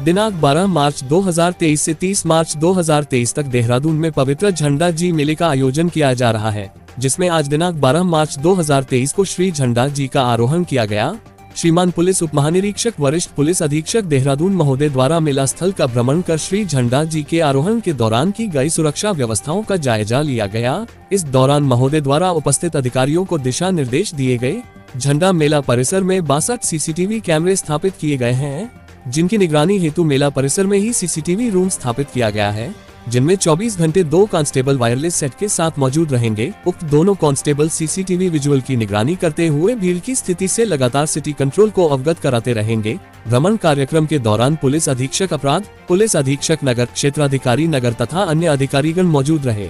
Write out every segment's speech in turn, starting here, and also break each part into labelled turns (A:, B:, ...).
A: दिनांक 12 मार्च 2023 से 30 मार्च 2023 तक देहरादून में पवित्र झंडा जी मेले का आयोजन किया जा रहा है, जिसमें आज दिनांक 12 मार्च 2023 को श्री झंडा जी का आरोहण किया गया। श्रीमान पुलिस उप महानिरीक्षक वरिष्ठ पुलिस अधीक्षक देहरादून महोदय द्वारा मेला स्थल का भ्रमण कर श्री झंडा जी के आरोहण के दौरान की गई सुरक्षा व्यवस्थाओं का जायजा लिया गया। इस दौरान महोदय द्वारा उपस्थित अधिकारियों को दिशा निर्देश दिए गए। झंडा मेला परिसर में 62 सीसीटीवी कैमरे स्थापित किए गए हैं, जिनकी निगरानी हेतु मेला परिसर में ही सीसीटीवी रूम स्थापित किया गया है, जिनमें 24 घंटे 2 कांस्टेबल वायरलेस सेट के साथ मौजूद रहेंगे। उक्त दोनों कांस्टेबल सीसीटीवी विजुअल की निगरानी करते हुए भीड़ की स्थिति से लगातार सिटी कंट्रोल को अवगत कराते रहेंगे। भ्रमण कार्यक्रम के दौरान पुलिस अधीक्षक अपराध, पुलिस अधीक्षक नगर, क्षेत्राधिकारी नगर तथा अन्य अधिकारीगण मौजूद रहे।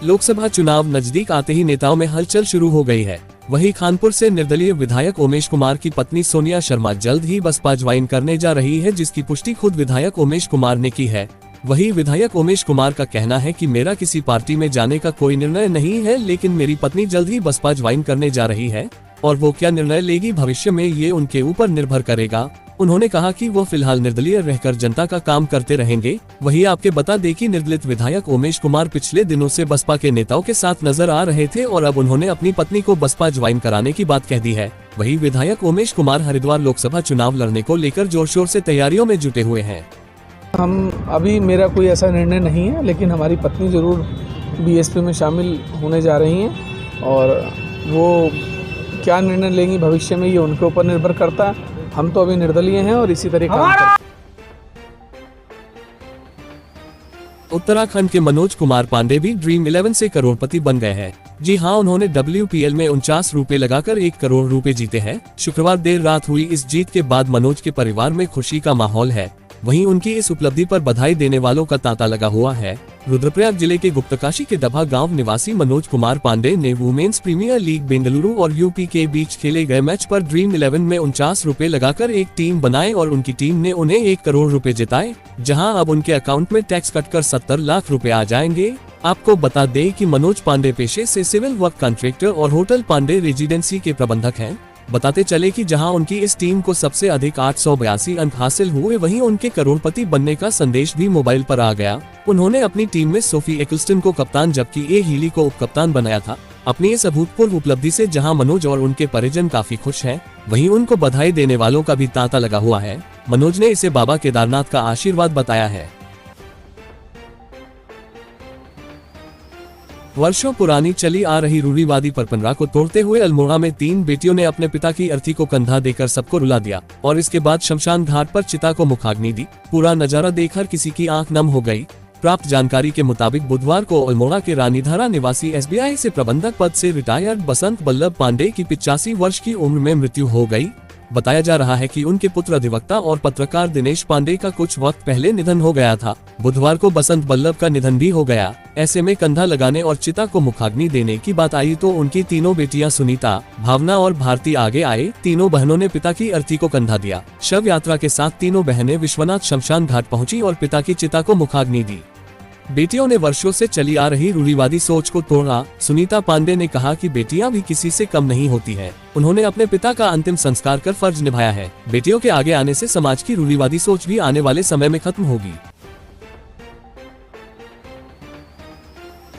A: लोकसभा चुनाव नजदीक आते ही नेताओं में हलचल शुरू हो गई है। वहीं खानपुर से निर्दलीय विधायक उमेश कुमार की पत्नी सोनिया शर्मा जल्द ही बसपा ज्वाइन करने जा रही है, जिसकी पुष्टि खुद विधायक उमेश कुमार ने की है। वहीं विधायक उमेश कुमार का कहना है कि मेरा किसी पार्टी में जाने का कोई निर्णय नहीं है, लेकिन मेरी पत्नी जल्द ही बसपा ज्वाइन करने जा रही है और वो क्या निर्णय लेगी भविष्य में ये उनके ऊपर निर्भर करेगा। उन्होंने कहा कि वो फिलहाल निर्दलीय रहकर जनता का काम करते रहेंगे। वहीं आपके बता दें कि निर्दलित विधायक उमेश कुमार पिछले दिनों से बसपा के नेताओं के साथ नजर आ रहे थे और अब उन्होंने अपनी पत्नी को बसपा ज्वाइन कराने की बात कह दी है। वहीं विधायक उमेश कुमार हरिद्वार लोकसभा चुनाव लड़ने को लेकर जोर शोर से तैयारियों में जुटे हुए हैं।
B: अभी मेरा कोई ऐसा निर्णय नहीं है, लेकिन हमारी पत्नी जरूर बीएसपी में शामिल होने जा रही हैं और वो क्या निर्णय लेंगी भविष्य में ये उनके ऊपर निर्भर करता है। हम तो अभी निर्दलीय हैं और इसी तरह काम करते हैं।
A: उत्तराखंड के मनोज कुमार पांडे भी ड्रीम 11 से करोड़पति बन गए हैं। जी हां, उन्होंने WPL में 49 रुपए लगाकर 1 करोड़ रुपए जीते हैं। शुक्रवार देर रात हुई इस जीत के बाद मनोज के परिवार में खुशी का माहौल है। वहीं उनकी इस उपलब्धि पर बधाई देने वालों का तांता लगा हुआ है। रुद्रप्रयाग जिले के गुप्तकाशी के डभा गांव निवासी मनोज कुमार पांडे ने वुमेन्स प्रीमियर लीग बेंगलुरु और यूपी के बीच खेले गए मैच पर ड्रीम 11 में 49 रुपए लगाकर एक टीम बनाए और उनकी टीम ने उन्हें 1 करोड़ रुपए जिताए, जहां अब उनके अकाउंट में टैक्स कटकर 70 लाख रुपए आ जाएंगे। आपको बता दें कि मनोज पांडे पेशे से सिविल वर्क कॉन्ट्रैक्टर और होटल पांडे रेजिडेंसी के प्रबंधक हैं। बताते चले कि जहां उनकी इस टीम को सबसे अधिक 882 अंक हासिल हुए, वहीं उनके करोड़पति बनने का संदेश भी मोबाइल पर आ गया। उन्होंने अपनी टीम में सोफी एक्लस्टन को कप्तान जबकि ए हीली को उप कप्तान बनाया था। अपनी इस अभूतपूर्व उपलब्धि से जहां मनोज और उनके परिजन काफी खुश हैं, वहीं उनको बधाई देने वालों का भी तांता लगा हुआ है। मनोज ने इसे बाबा केदारनाथ का आशीर्वाद बताया है। वर्षों पुरानी चली आ रही रूढ़िवादी परंपरा को तोड़ते हुए अल्मोड़ा में 3 बेटियों ने अपने पिता की अर्थी को कंधा देकर सबको रुला दिया और इसके बाद शमशान घाट पर चिता को मुखाग्नि दी। पूरा नजारा देखकर किसी की आंख नम हो गई। प्राप्त जानकारी के मुताबिक बुधवार को अल्मोड़ा के रानीधारा निवासी SBI से प्रबंधक पद से रिटायर्ड बसंत बल्लभ पांडे की 85 वर्ष की उम्र में मृत्यु हो गई। बताया जा रहा है कि उनके पुत्र अधिवक्ता और पत्रकार दिनेश पांडे का कुछ वक्त पहले निधन हो गया था। बुधवार को बसंत बल्लभ का निधन भी हो गया। ऐसे में कंधा लगाने और चिता को मुखाग्नि देने की बात आई तो उनकी तीनों बेटियां सुनीता, भावना और भारती आगे आए। तीनों बहनों ने पिता की अर्थी को कंधा दिया। शव यात्रा के साथ तीनों बहनें विश्वनाथ शमशान घाट पहुंची और पिता की चिता को मुखाग्नि दी। बेटियों ने वर्षों से चली आ रही रूढ़िवादी सोच को तोड़ा। सुनीता पांडे ने कहा कि बेटियां भी किसी से कम नहीं होती हैं। उन्होंने अपने पिता का अंतिम संस्कार कर फर्ज निभाया है। बेटियों के आगे आने से समाज की रूढ़िवादी सोच भी आने वाले समय में खत्म होगी।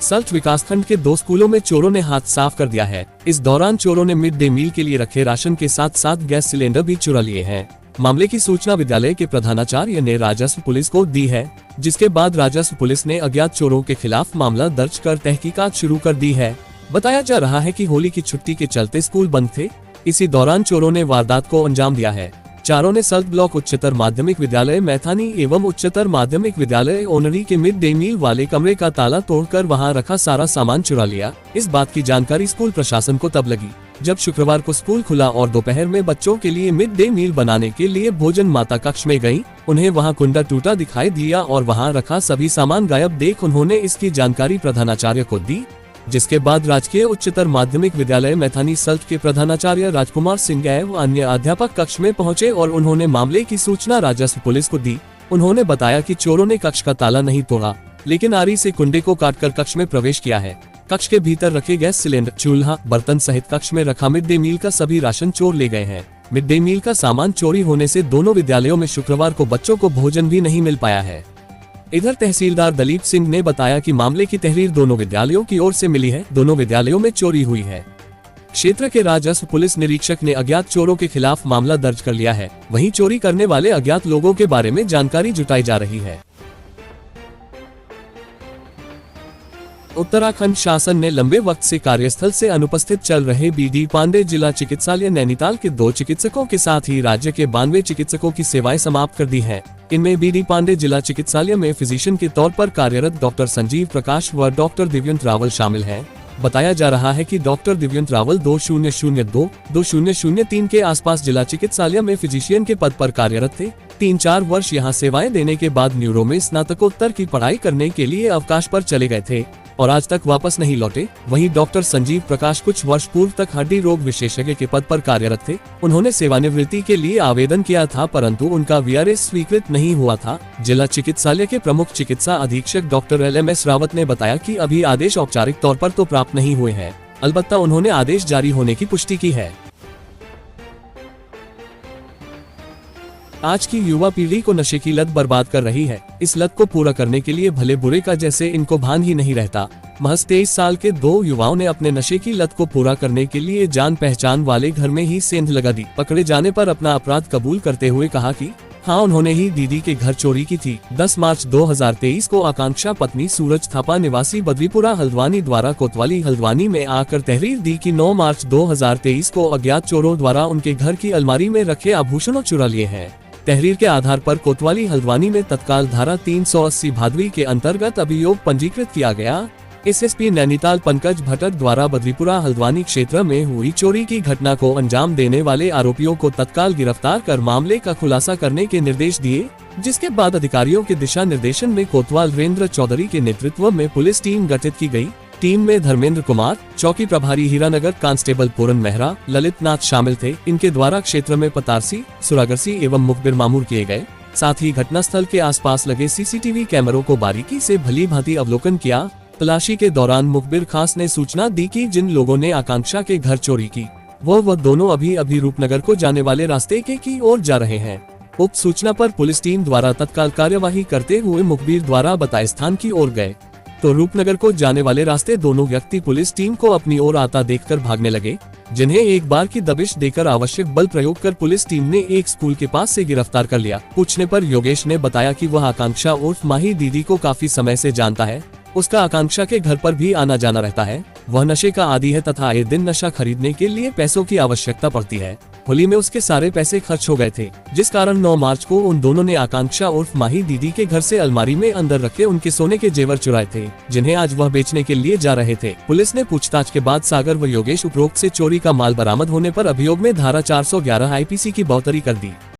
A: सल्ट विकासखंड के 2 स्कूलों में चोरों ने हाथ साफ कर दिया है। इस दौरान चोरों ने मिड डे मील के लिए रखे राशन के साथ साथ गैस सिलेंडर भी चुरा लिए हैं। मामले की सूचना विद्यालय के प्रधानाचार्य ने राजस्व पुलिस को दी है, जिसके बाद राजस्व पुलिस ने अज्ञात चोरों के खिलाफ मामला दर्ज कर तहकीकात शुरू कर दी है। बताया जा रहा है कि होली की छुट्टी के चलते स्कूल बंद थे। इसी दौरान चोरों ने वारदात को अंजाम दिया है। चारों ने सल्ट ब्लॉक उच्चतर माध्यमिक विद्यालय मैथानी एवं उच्चतर माध्यमिक विद्यालय ओनरी के मिड डे मील वाले कमरे का ताला तोड़कर वहां रखा सारा सामान चुरा लिया। इस बात की जानकारी स्कूल प्रशासन को तब लगी जब शुक्रवार को स्कूल खुला और दोपहर में बच्चों के लिए मिड डे मील बनाने के लिए भोजन माता कक्ष में गयी। उन्हें वहां कुंडा टूटा दिखाई दिया और वहां रखा सभी सामान गायब देख उन्होंने इसकी जानकारी प्रधानाचार्य को दी, जिसके बाद राजकीय उच्चतर माध्यमिक विद्यालय मैथानी सल्ट के प्रधानाचार्य राजकुमार सिंह एवं अन्य अध्यापक कक्ष में पहुंचे और उन्होंने मामले की सूचना राजस्व पुलिस को दी। उन्होंने बताया कि चोरों ने कक्ष का ताला नहीं तोड़ा, लेकिन आरी से कुंडे को काटकर कक्ष में प्रवेश किया है। कक्ष के भीतर रखे गैस सिलेंडर, चूल्हा, बर्तन सहित कक्ष में रखा मिड डे मील का सभी राशन चोर ले गए हैं। मिड डे मील का सामान चोरी होने से दोनों विद्यालयों में शुक्रवार को बच्चों को भोजन भी नहीं मिल पाया है। इधर तहसीलदार दलीप सिंह ने बताया कि मामले की तहरीर दोनों विद्यालयों की ओर से मिली है। दोनों विद्यालयों में चोरी हुई है। क्षेत्र के राजस्व पुलिस निरीक्षक ने अज्ञात चोरों के खिलाफ मामला दर्ज कर लिया है। वहीं चोरी करने वाले अज्ञात लोगों के बारे में जानकारी जुटाई जा रही है। उत्तराखंड शासन ने लंबे वक्त से कार्यस्थल से अनुपस्थित चल रहे बी.डी. पांडे जिला चिकित्सालय नैनीताल के 2 चिकित्सकों के साथ ही राज्य के 92 चिकित्सकों की सेवाएं समाप्त कर दी हैं। इनमें बी.डी. पांडे जिला चिकित्सालय में फिजिशियन के तौर पर कार्यरत डॉक्टर संजीव प्रकाश व डॉक्टर दिव्यंत रावल शामिल हैं। बताया जा रहा है कि डॉक्टर दिव्यंत रावल 2002-2003 के आसपास जिला चिकित्सालय में फिजिशियन के पद पर कार्यरत थे। 3-4 वर्ष यहां सेवाएं देने के बाद न्यूरो में स्नातकोत्तर की पढ़ाई करने के लिए अवकाश पर चले गए थे और आज तक वापस नहीं लौटे। वहीं डॉक्टर संजीव प्रकाश कुछ वर्ष पूर्व तक हड्डी रोग विशेषज्ञ के पद पर कार्यरत थे। उन्होंने सेवानिवृत्ति के लिए आवेदन किया था, परंतु उनका वीआरएस स्वीकृत नहीं हुआ था। जिला चिकित्सालय के प्रमुख चिकित्सा अधीक्षक डॉक्टर LMS रावत ने बताया कि अभी आदेश औपचारिक तौर पर तो प्राप्त नहीं हुए हैं, अलबत्ता उन्होंने आदेश जारी होने की पुष्टि की है। आज की युवा पीढ़ी को नशे की लत बर्बाद कर रही है। इस लत को पूरा करने के लिए भले बुरे का जैसे इनको भान ही नहीं रहता। महज 23 साल के 2 युवाओं ने अपने नशे की लत को पूरा करने के लिए जान पहचान वाले घर में ही सेंध लगा दी। पकड़े जाने पर अपना अपराध कबूल करते हुए कहा कि हाँ, उन्होंने ही दीदी के घर चोरी की थी। 10 मार्च 2023 को आकांक्षा पत्नी सूरज थापा निवासी बद्रीपुरा हल्द्वानी द्वारा कोतवाली हल्द्वानी में आकर तहरीर दी कि 9 मार्च 2023 को अज्ञात चोरों द्वारा उनके घर की अलमारी में रखे आभूषणों चुरा लिए हैं। तहरीर के आधार पर कोतवाली हल्द्वानी में तत्काल धारा 380 भादवी के अंतर्गत अभियोग पंजीकृत किया गया। एसएसपी नैनीताल पंकज भट्ट द्वारा बद्रीपुरा हल्द्वानी क्षेत्र में हुई चोरी की घटना को अंजाम देने वाले आरोपियों को तत्काल गिरफ्तार कर मामले का खुलासा करने के निर्देश दिए, जिसके बाद अधिकारियों के दिशा निर्देशन में कोतवाल वीरेंद्र चौधरी के नेतृत्व में पुलिस टीम गठित की गई। टीम में धर्मेंद्र कुमार, चौकी प्रभारी हीरानगर कांस्टेबल पूरन मेहरा, ललित नाथ शामिल थे। इनके द्वारा क्षेत्र में पतारसी, सुरागरसी एवं मुखबिर मामूर किए गए। साथ ही घटनास्थल के आसपास लगे सीसीटीवी कैमरों को बारीकी से भली भांति अवलोकन किया। तलाशी के दौरान मुखबिर खास ने सूचना दी कि जिन लोगों ने आकांक्षा के घर चोरी की वह दोनों अभी रूपनगर को जाने वाले रास्ते की ओर जा रहे हैं। उक्त सूचना पर पुलिस टीम द्वारा तत्काल कार्यवाही करते हुए मुखबिर द्वारा बताए स्थान की ओर गए तो रूपनगर को जाने वाले रास्ते दोनों व्यक्ति पुलिस टीम को अपनी ओर आता देखकर भागने लगे, जिन्हें एक बार की दबिश देकर आवश्यक बल प्रयोग कर पुलिस टीम ने एक स्कूल के पास से गिरफ्तार कर लिया। पूछने पर योगेश ने बताया कि वह आकांक्षा उर्फ माही दीदी को काफी समय से जानता है। उसका आकांक्षा के घर पर भी आना जाना रहता है। वह नशे का आदी है तथा आए दिन नशा खरीदने के लिए पैसों की आवश्यकता पड़ती है। होली में उसके सारे पैसे खर्च हो गए थे, जिस कारण 9 मार्च को उन दोनों ने आकांक्षा उर्फ माही दीदी के घर से अलमारी में अंदर रखे उनके सोने के जेवर चुराए थे, जिन्हें आज वह बेचने के लिए जा रहे थे। पुलिस ने पूछताछ के बाद सागर व योगेश उपरोक्त से चोरी का माल बरामद होने पर अभियोग में धारा 411 IPC की बढ़ोतरी कर दी।